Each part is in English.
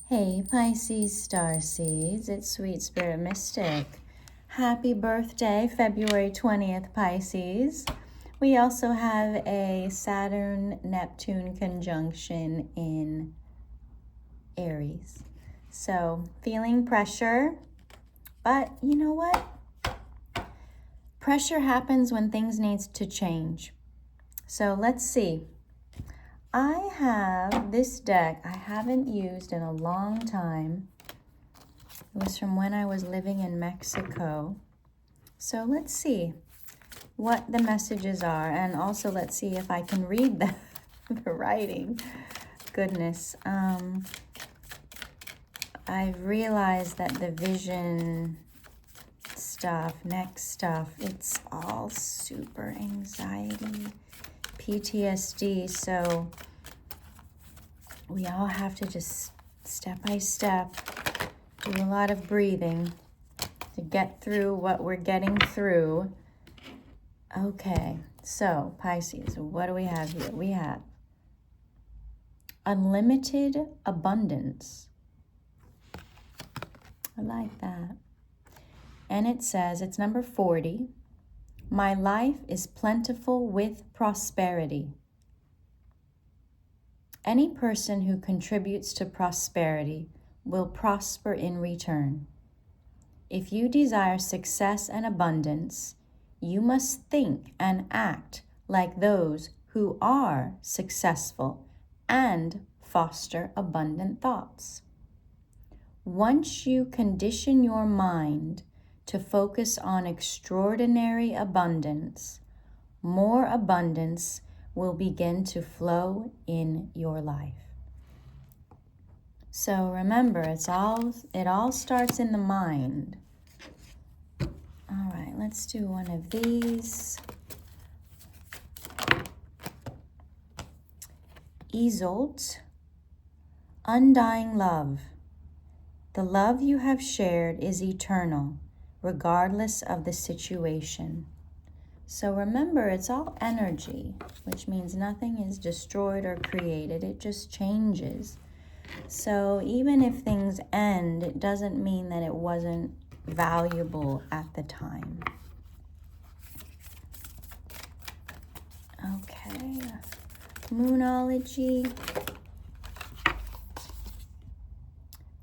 Hey Pisces Starseeds, it's Sweet Spirit Mystic. Happy birthday, February 20th, Pisces. We also have a Saturn-Neptune conjunction in Aries. So, feeling pressure, but you know what? Pressure happens when things need to change. So, let's see. I have this deck I haven't used in a long time. It was from when I was living in Mexico. So let's see what the messages are, and also let's see if I can read the writing. Goodness. I've realized that the vision stuff, next stuff, it's all super anxiety, PTSD. So we all have to just step by step do a lot of breathing to get through what we're getting through. Okay, so Pisces, what do we have here? We have unlimited abundance. I like that. And it says, it's number 40. My life is plentiful with prosperity. Any person who contributes to prosperity will prosper in return. If you desire success and abundance, you must think and act like those who are successful and foster abundant thoughts. Once you condition your mind to focus on extraordinary abundance, more abundance will begin to flow in your life. So remember, it all starts in the mind. All right, let's do one of these. Isolde, undying love. The love you have shared is eternal, regardless of the situation. So remember, it's all energy, which means nothing is destroyed or created. It just changes. So even if things end, it doesn't mean that it wasn't valuable at the time. Okay, Moonology.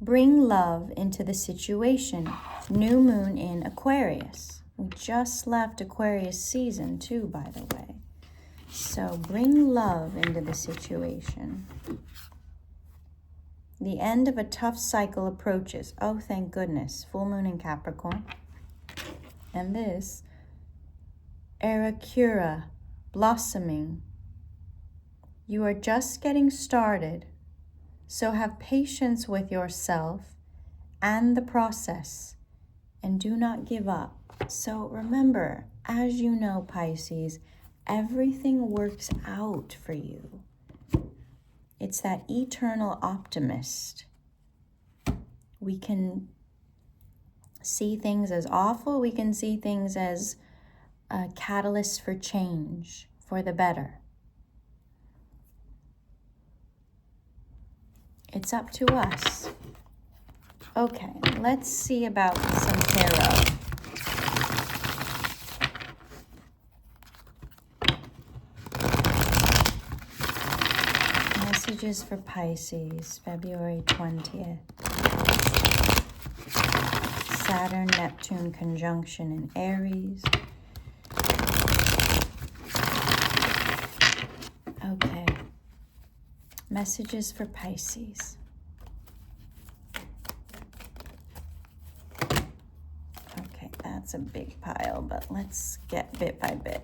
Bring love into the situation. New moon in Aquarius. We just left Aquarius season too, by the way. So bring love into the situation. The end of a tough cycle approaches. Oh, thank goodness. Full moon in Capricorn. And this, Aracura, blossoming. You are just getting started, so have patience with yourself and the process, and do not give up. So remember, as you know, Pisces, everything works out for you. It's that eternal optimist. We can see things as awful. We can see things as a catalyst for change, for the better. It's up to us. Okay, let's see about some tarot. Messages for Pisces, February 20th. Saturn-Neptune conjunction in Aries. Okay. Messages for Pisces. Okay, that's a big pile, but let's get bit by bit.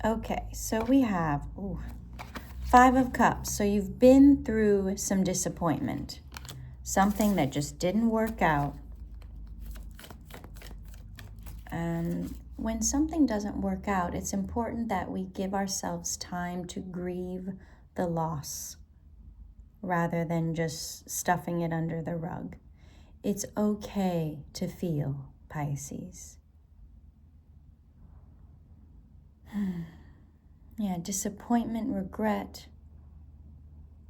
Okay, so we have 5 of Cups. So you've been through some disappointment, something that just didn't work out. And when something doesn't work out, it's important that we give ourselves time to grieve the loss rather than just stuffing it under the rug. It's okay to feel, Pisces. Yeah, disappointment, regret,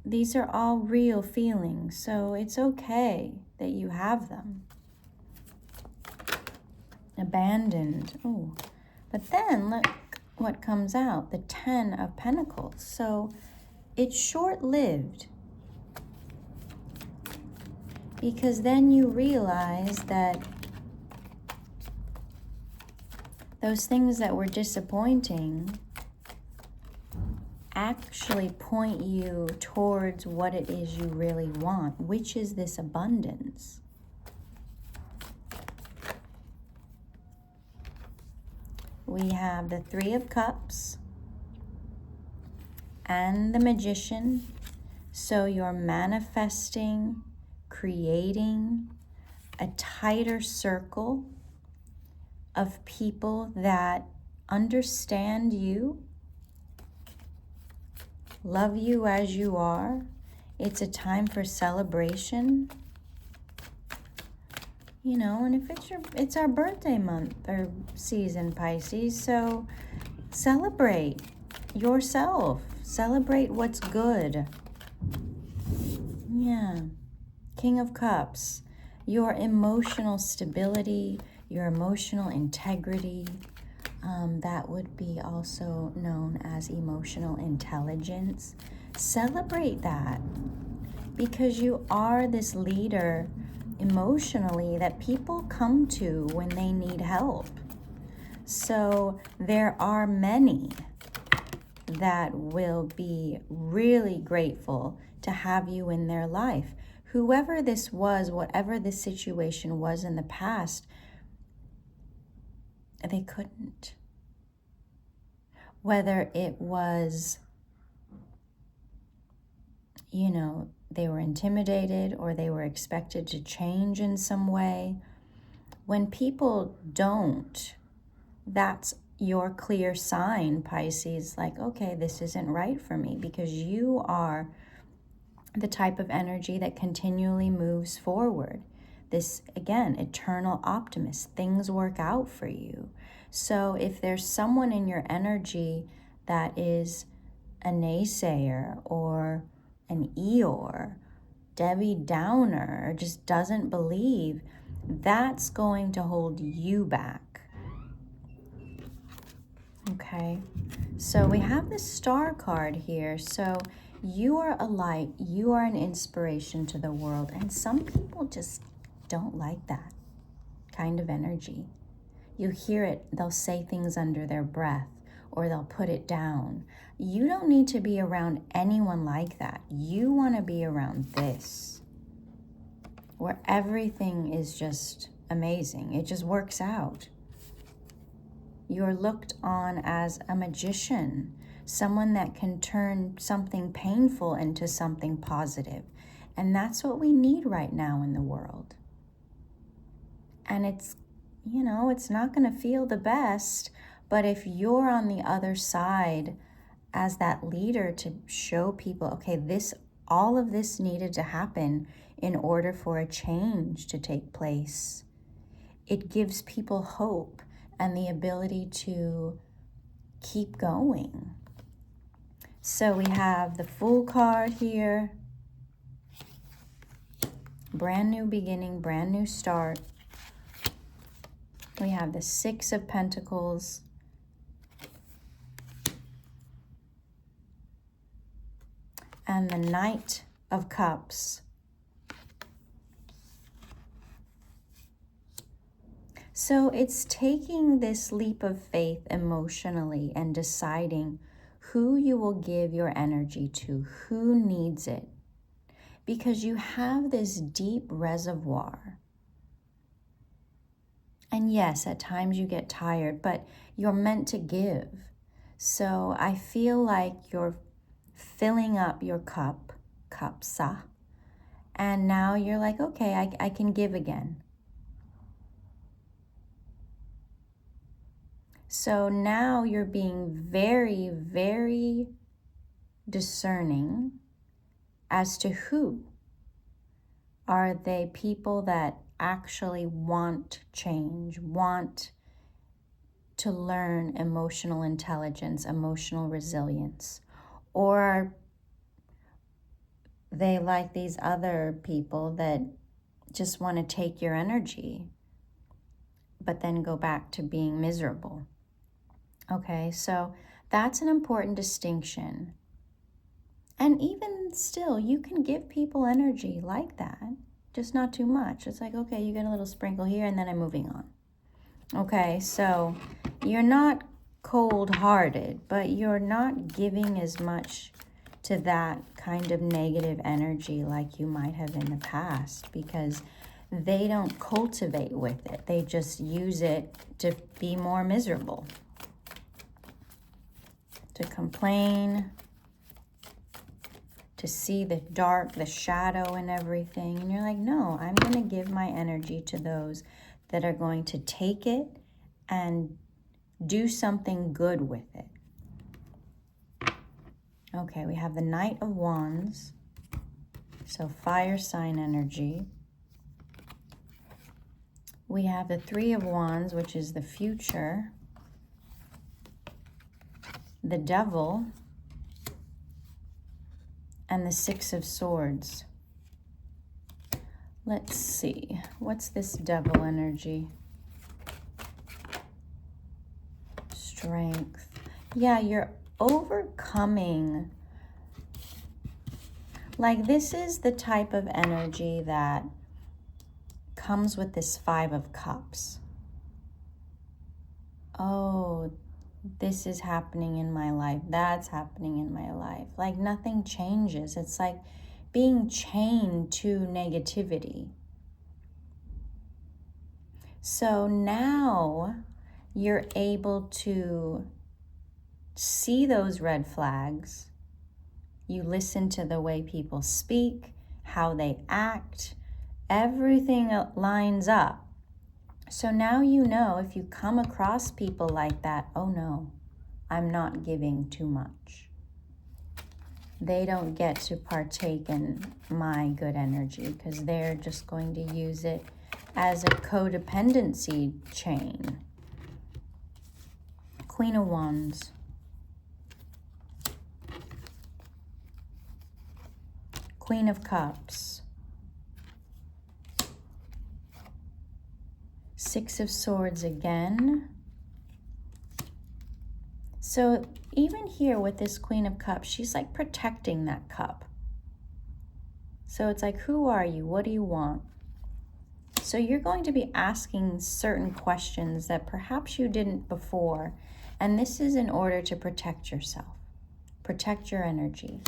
these are all real feelings, so it's okay that you have them. Abandoned. Oh, but then look what comes out, the 10 of Pentacles. So it's short-lived, because then you realize that those things that were disappointing actually point you towards what it is you really want, which is this abundance. We have the 3 of Cups and the Magician. So you're manifesting, creating a tighter circle of people that understand you, love you as you are. It's a time for celebration. You know, and if it's our birthday month or season, Pisces, so celebrate yourself. Celebrate what's good. Yeah. King of Cups. Your emotional stability, your emotional integrity. That would be also known as emotional intelligence. Celebrate that, because you are this leader emotionally that people come to when they need help. So there are many that will be really grateful to have you in their life. Whoever this was, whatever this situation was in the past, they couldn't. Whether it was, you know, they were intimidated or they were expected to change in some way. When people don't, that's your clear sign, Pisces, like, okay, this isn't right for me, because you are the type of energy that continually moves forward. This, again, eternal optimist. Things work out for you. So if there's someone in your energy that is a naysayer or an Eeyore, Debbie Downer, or just doesn't believe, that's going to hold you back. Okay, so we have the Star card here. So you are a light, you are an inspiration to the world, and some people just don't like that kind of energy. You hear it, they'll say things under their breath, or they'll put it down. You don't need to be around anyone like that. You want to be around this, where everything is just amazing. It just works out. You're looked on as a magician, someone that can turn something painful into something positive. And that's what we need right now in the world. And it's, you know, it's not going to feel the best, but if you're on the other side as that leader to show people, okay, all of this needed to happen in order for a change to take place, it gives people hope and the ability to keep going. So we have the Fool card here. Brand new beginning, brand new start. We have the 6 of Pentacles. And the Knight of Cups. So it's taking this leap of faith emotionally and deciding who you will give your energy to, who needs it. Because you have this deep reservoir. And yes, at times you get tired, but you're meant to give. So I feel like you're filling up your cup, and now you're like, okay, I can give again. So now you're being very, very discerning as to who. Are they people that actually want change, want to learn emotional intelligence, emotional resilience? Or are they like these other people that just want to take your energy, but then go back to being miserable. Okay, so that's an important distinction. And even still, you can give people energy like that, just not too much. It's like, okay, you get a little sprinkle here and then I'm moving on. Okay, so you're not cold-hearted, but you're not giving as much to that kind of negative energy like you might have in the past, because they don't cultivate with it. They just use it to be more miserable, to complain, to see the dark, the shadow and everything. And you're like, no, I'm going to give my energy to those that are going to take it and do something good with it. Okay, we have the Knight of Wands, so fire sign energy. We have the Three of Wands, which is the future. The Devil. And the Six of Swords. Let's see. What's this Devil energy? Strength. Yeah, you're overcoming. Like, this is the type of energy that comes with this Five of Cups. Oh, this is happening in my life. That's happening in my life. Like, nothing changes. It's like being chained to negativity. So now you're able to see those red flags. You listen to the way people speak, how they act. Everything lines up. So now you know, if you come across people like that, oh no, I'm not giving too much. They don't get to partake in my good energy because they're just going to use it as a codependency chain. Queen of Wands. Queen of Cups. Six of Swords again. So even here with this Queen of Cups, she's like protecting that cup. So it's like, who are you? What do you want? So you're going to be asking certain questions that perhaps you didn't before. And this is in order to protect yourself, protect your energy.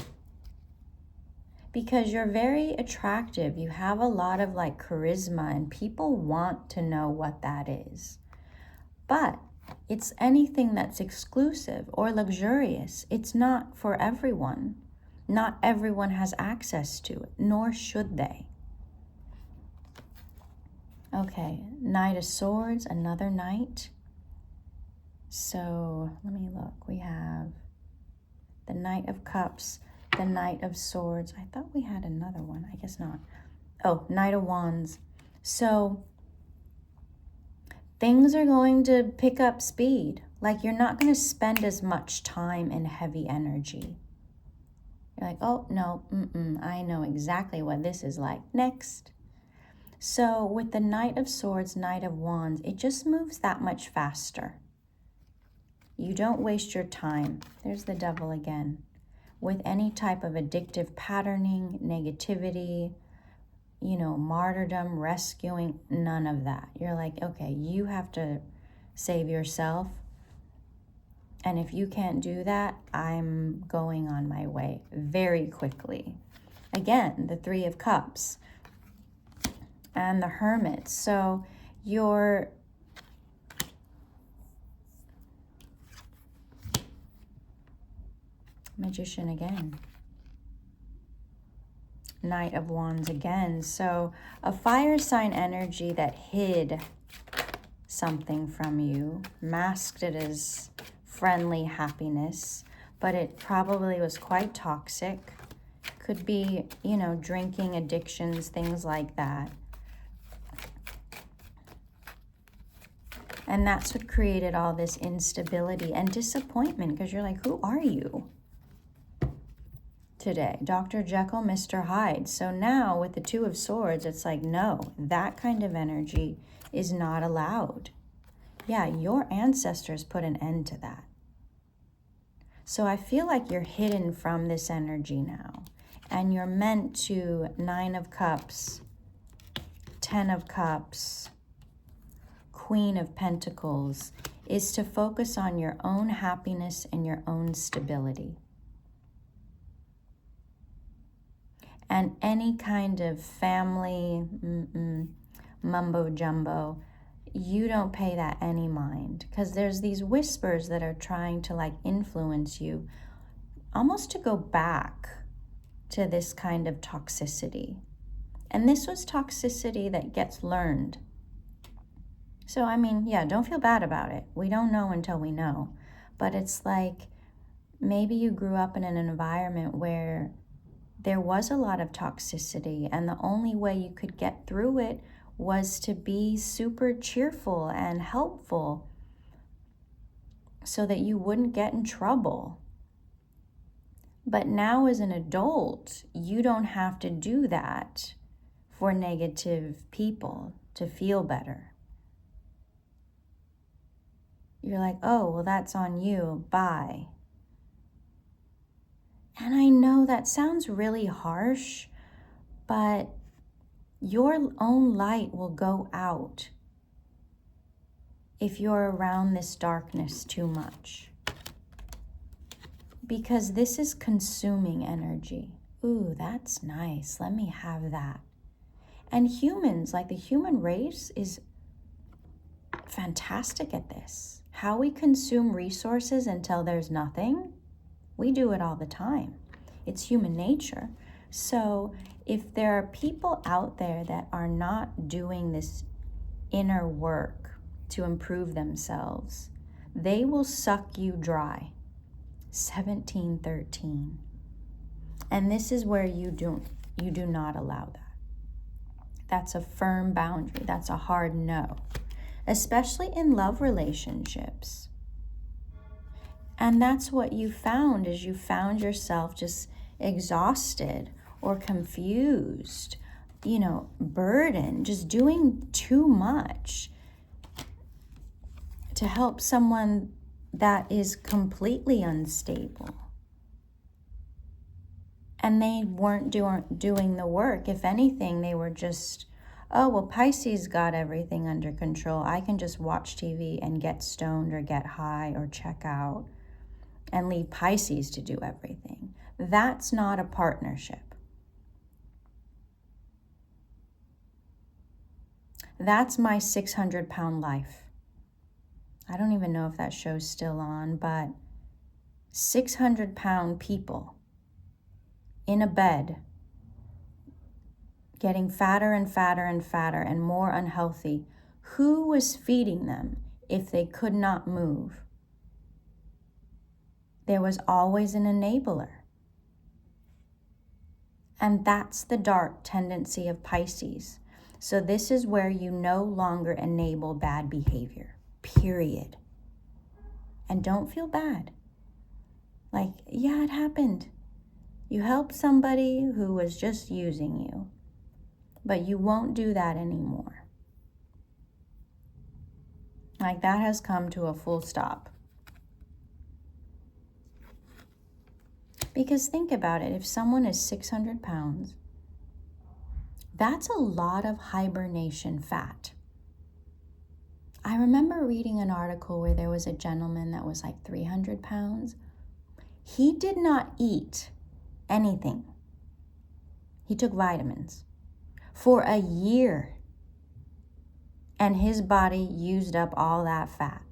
Because you're very attractive. You have a lot of like charisma and people want to know what that is. But it's anything that's exclusive or luxurious. It's not for everyone. Not everyone has access to it, nor should they. Okay, Knight of Swords, another knight. So let me look. We have the Knight of Cups, the Knight of Swords. I thought we had another one. I guess not. Oh, Knight of Wands. So things are going to pick up speed. Like, you're not going to spend as much time in heavy energy. You're like, oh, no, I know exactly what this is like. Next. So with the Knight of Swords, Knight of Wands, it just moves that much faster. You don't waste your time. There's the Devil again. With any type of addictive patterning, negativity, martyrdom, rescuing, none of that. You're like, okay, you have to save yourself. And if you can't do that, I'm going on my way very quickly. Again, the Three of Cups and the Hermit. So your Magician again. Knight of Wands again. So a fire sign energy that hid something from you, masked it as friendly happiness, but it probably was quite toxic. Could be, drinking addictions, things like that. And that's what created all this instability and disappointment, because you're like, who are you today. Dr. Jekyll, Mr. Hyde. So now with the Two of Swords, it's like, no, that kind of energy is not allowed. Yeah, your ancestors put an end to that. So I feel like you're hidden from this energy now. And you're meant to, 9 of Cups, 10 of Cups, Queen of Pentacles, is to focus on your own happiness and your own stability. And any kind of family mumbo jumbo, you don't pay that any mind, because there's these whispers that are trying to like influence you almost to go back to this kind of toxicity. And this was toxicity that gets learned. So, I mean, yeah, don't feel bad about it. We don't know until we know. But it's like maybe you grew up in an environment where there was a lot of toxicity, and the only way you could get through it was to be super cheerful and helpful so that you wouldn't get in trouble. But now as an adult, you don't have to do that for negative people to feel better. You're like, oh, well, that's on you. Bye. And I know that sounds really harsh, but your own light will go out if you're around this darkness too much. Because this is consuming energy. Ooh, that's nice. Let me have that. And humans, like the human race, is fantastic at this. How we consume resources until there's nothing, we do it all the time. It's human nature. So if there are people out there that are not doing this inner work to improve themselves, they will suck you dry. 1713. And this is where you do not allow that. That's a firm boundary. That's a hard no. Especially in love relationships. And that's what you found, is you found yourself just exhausted or confused, burdened, just doing too much to help someone that is completely unstable. And they weren't doing the work. If anything, they were just, oh, well, Pisces got everything under control. I can just watch TV and get stoned or get high or check out and leave Pisces to do everything. That's not a partnership. That's my 600-pound life. I don't even know if that show's still on, but 600-pound people in a bed, getting fatter and fatter and fatter and more unhealthy. Who was feeding them if they could not move? There was always an enabler. And that's the dark tendency of Pisces. So this is where you no longer enable bad behavior, period. And don't feel bad. Like, yeah, it happened. You helped somebody who was just using you, but you won't do that anymore. Like, that has come to a full stop. Because think about it, if someone is 600 pounds, that's a lot of hibernation fat. I remember reading an article where there was a gentleman that was like 300 pounds. He did not eat anything. He took vitamins for a year, and his body used up all that fat.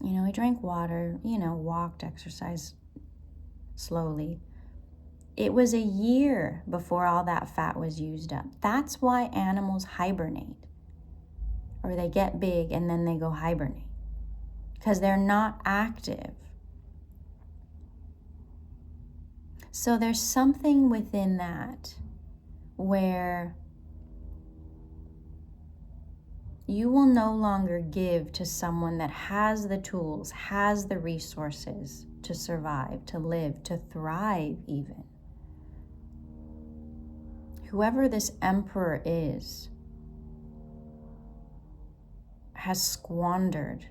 He drank water, walked, exercised slowly. It was a year before all that fat was used up. That's why animals hibernate, or they get big and then they go hibernate, because they're not active. So there's something within that where you will no longer give to someone that has the tools, has the resources to survive, to live, to thrive even. Whoever this emperor is has squandered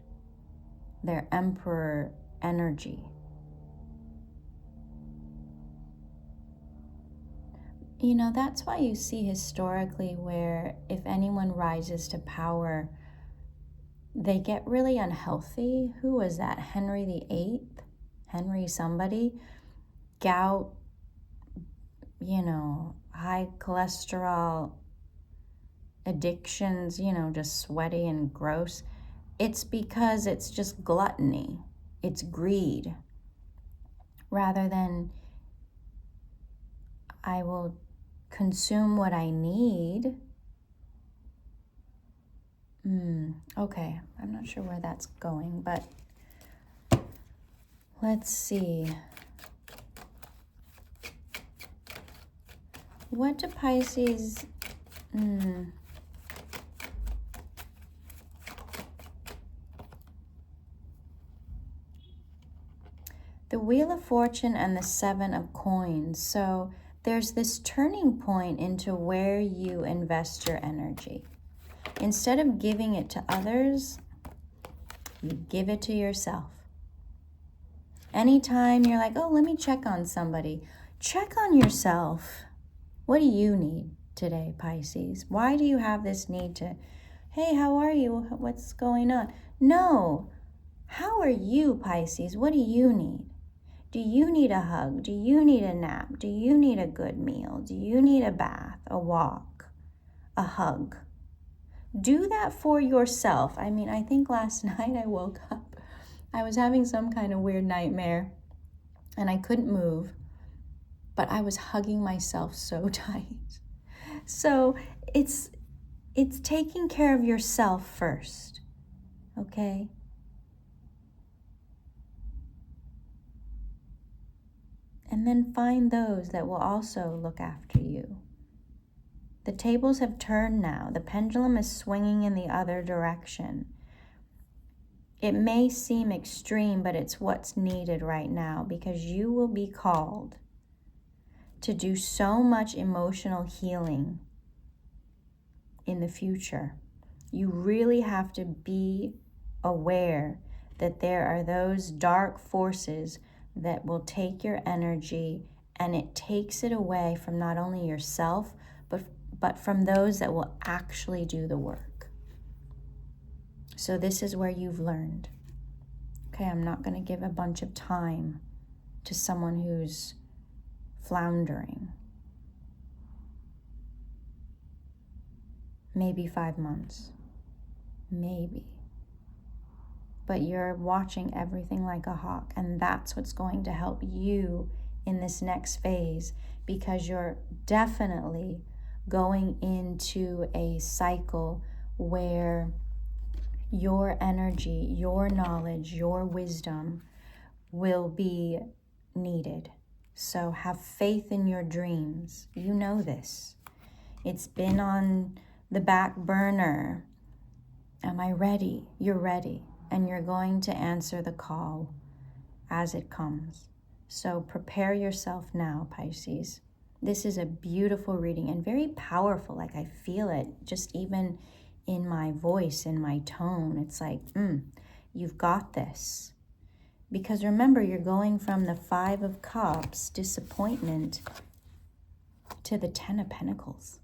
their emperor energy. You know, that's why you see historically where if anyone rises to power, they get really unhealthy. Who was that? Henry VIII? Henry somebody? Gout, you know, high cholesterol, addictions, you know, just sweaty and gross. It's because it's just gluttony. It's greed. Rather than I will consume what I need. Okay, I'm not sure where that's going, but let's see. What do Pisces... The Wheel of Fortune and the Seven of Coins. So there's this turning point into where you invest your energy. Instead of giving it to others, you give it to yourself. Anytime you're like, oh, let me check on somebody, check on yourself. What do you need today, Pisces? Why do you have this need to, hey, how are you? What's going on? No. How are you, Pisces? What do you need? Do you need a hug? Do you need a nap? Do you need a good meal? Do you need a bath, a walk, a hug? Do that for yourself. I mean, I think last night I woke up. I was having some kind of weird nightmare and I couldn't move, but I was hugging myself so tight. So it's taking care of yourself first, okay? And then find those that will also look after you. The tables have turned now. The pendulum is swinging in the other direction. It may seem extreme, but it's what's needed right now because you will be called to do so much emotional healing in the future. You really have to be aware that there are those dark forces that will take your energy, and it takes it away from not only yourself, but from those that will actually do the work. So this is where you've learned. Okay, I'm not going to give a bunch of time to someone who's floundering. Maybe 5 months. Maybe. But you're watching everything like a hawk, and that's what's going to help you in this next phase, because you're definitely going into a cycle where your energy, your knowledge, your wisdom will be needed. So have faith in your dreams. You know this. It's been on the back burner. Am I ready? You're ready. And you're going to answer the call as it comes. So prepare yourself now, Pisces. This is a beautiful reading and very powerful. Like I feel it just even in my voice, in my tone. It's like, you've got this. Because remember, you're going from the 5 of Cups, disappointment, to the 10 of Pentacles.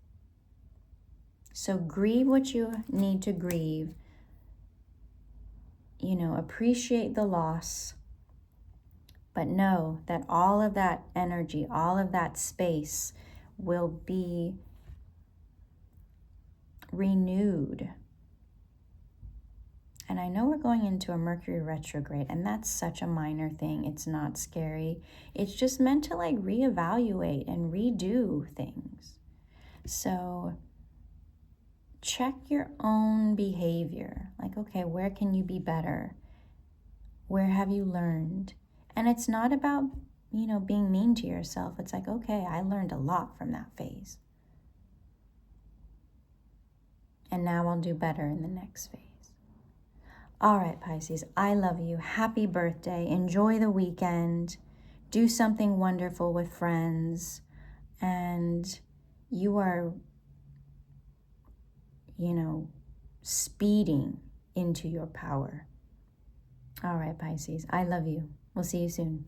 So grieve what you need to grieve. You know, appreciate the loss, but know that all of that energy, all of that space will be renewed. And I know we're going into a Mercury retrograde, and that's such a minor thing. It's not scary. It's just meant to like reevaluate and redo things. So check your own behavior. Like, okay, where can you be better? Where have you learned? And it's not about, you know, being mean to yourself. It's like, okay, I learned a lot from that phase. And now I'll do better in the next phase. All right, Pisces, I love you. Happy birthday. Enjoy the weekend. Do something wonderful with friends. And you are, speeding into your power. All right, Pisces, I love you. We'll see you soon.